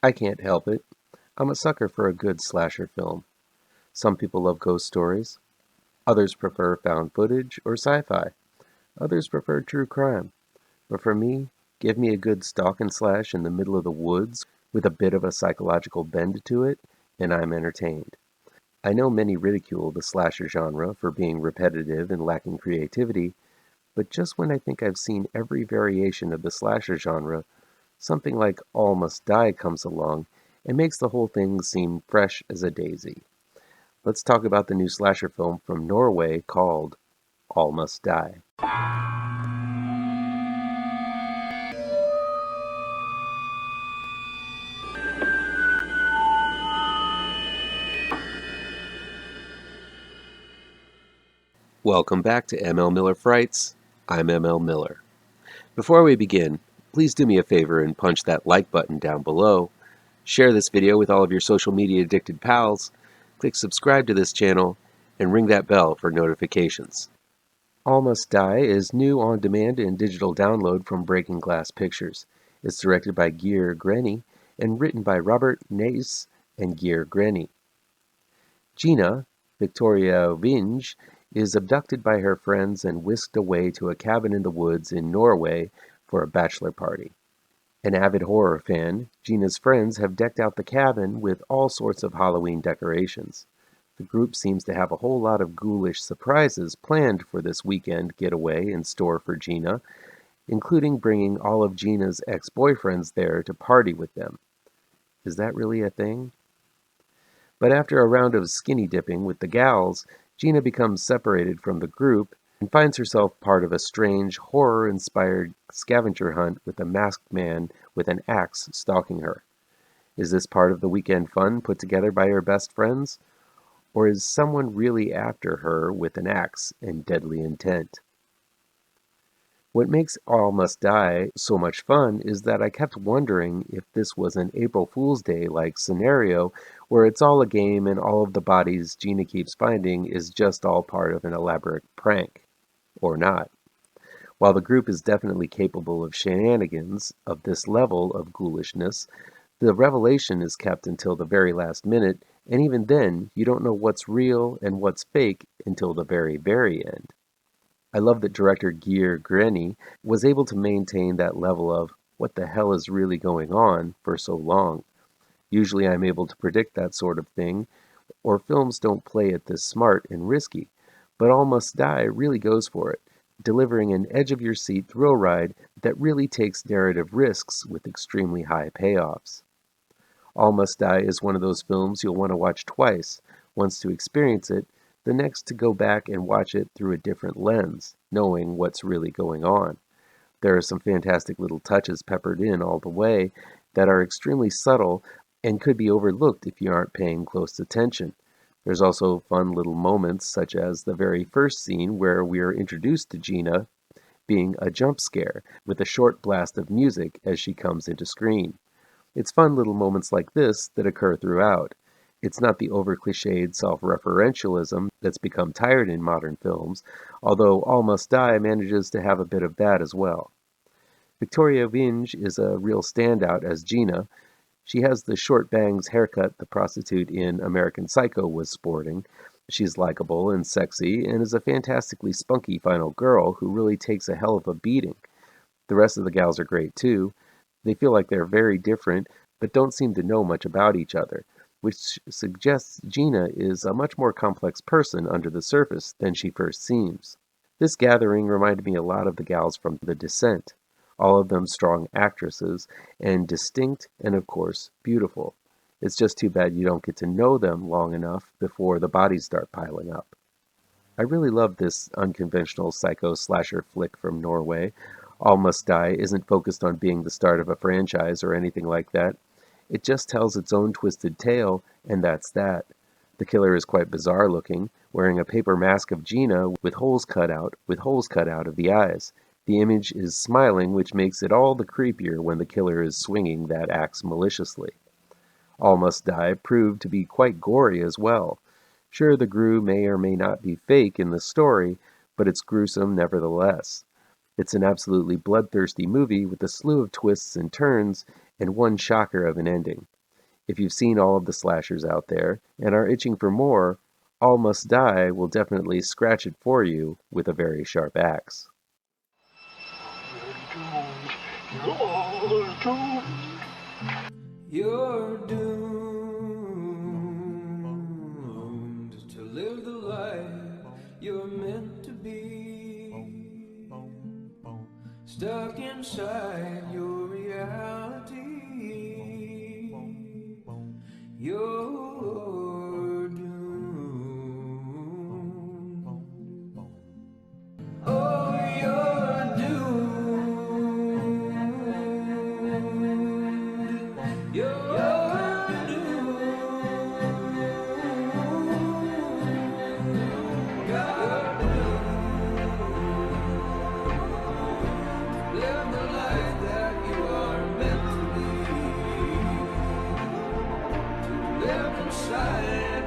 I can't help it. I'm a sucker for a good slasher film. Some people love ghost stories. Others prefer found footage or sci-fi. Others prefer true crime. But for me, give me a good stalk and slash in the middle of the woods with a bit of a psychological bend to it, and I'm entertained. I know many ridicule the slasher genre for being repetitive and lacking creativity, but just when I think I've seen every variation of the slasher genre, something like All Must Die comes along and makes the whole thing seem fresh as a daisy. Let's talk about the new slasher film from Norway called All Must Die. Welcome back to ML Miller Frights. I'm ML Miller. Before we begin, please do me a favor and punch that like button down below. Share this video with all of your social media addicted pals. Click subscribe to this channel and ring that bell for notifications. All Must Die is new on demand and digital download from Breaking Glass Pictures. It's directed by Greni and written by Robert Næss and Greni. Gina, Victoria Vinge, is abducted by her friends and whisked away to a cabin in the woods in Norway for a bachelor party. An avid horror fan, Gina's friends have decked out the cabin with all sorts of Halloween decorations. The group seems to have a whole lot of ghoulish surprises planned for this weekend getaway in store for Gina, including bringing all of Gina's ex-boyfriends there to party with them. Is that really a thing? But after a round of skinny dipping with the gals, Gina becomes separated from the group and finds herself part of a strange, horror-inspired scavenger hunt with a masked man with an axe stalking her. Is this part of the weekend fun put together by her best friends? Or is someone really after her with an axe and deadly intent? What makes All Must Die so much fun is that I kept wondering if this was an April Fool's Day-like scenario where it's all a game and all of the bodies Gina keeps finding is just all part of an elaborate prank. Or not. While the group is definitely capable of shenanigans of this level of ghoulishness, the revelation is kept until the very last minute, and even then, you don't know what's real and what's fake until the very, very end. I love that director Geir Greni was able to maintain that level of what the hell is really going on for so long. Usually I'm able to predict that sort of thing, or films don't play it this smart and risky, but All Must Die really goes for it, delivering an edge-of-your-seat thrill ride that really takes narrative risks with extremely high payoffs. All Must Die is one of those films you'll want to watch twice, once to experience it, the next to go back and watch it through a different lens, knowing what's really going on. There are some fantastic little touches peppered in all the way that are extremely subtle and could be overlooked if you aren't paying close attention. There's also fun little moments such as the very first scene where we are introduced to Gina being a jump scare with a short blast of music as she comes into screen. It's fun little moments like this that occur throughout. It's not the over-cliched self-referentialism that's become tired in modern films, although All Must Die manages to have a bit of that as well. Victoria Vinge is a real standout as Gina. She has the short bangs haircut the prostitute in American Psycho was sporting. She's likable and sexy and is a fantastically spunky final girl who really takes a hell of a beating. The rest of the gals are great too. They feel like they're very different, but don't seem to know much about each other, which suggests Gina is a much more complex person under the surface than she first seems. This gathering reminded me a lot of the gals from The Descent, all of them strong actresses, and distinct and, of course, beautiful. It's just too bad you don't get to know them long enough before the bodies start piling up. I really love this unconventional psycho slasher flick from Norway. All Must Die isn't focused on being the start of a franchise or anything like that. It just tells its own twisted tale, and that's that. The killer is quite bizarre looking, wearing a paper mask of Gina with holes cut out of the eyes. The image is smiling, which makes it all the creepier when the killer is swinging that axe maliciously. All Must Die proved to be quite gory as well. Sure, the grue may or may not be fake in the story, but it's gruesome nevertheless. It's an absolutely bloodthirsty movie with a slew of twists and turns, and one shocker of an ending. If you've seen all of the slashers out there and are itching for more, All Must Die will definitely scratch it for you with a very sharp axe. You're doomed to live the life you're meant to be, stuck inside your reality. You're doomed. Oh, you're doomed. You're doomed. You're doomed. Live the life that you are meant to be. Live inside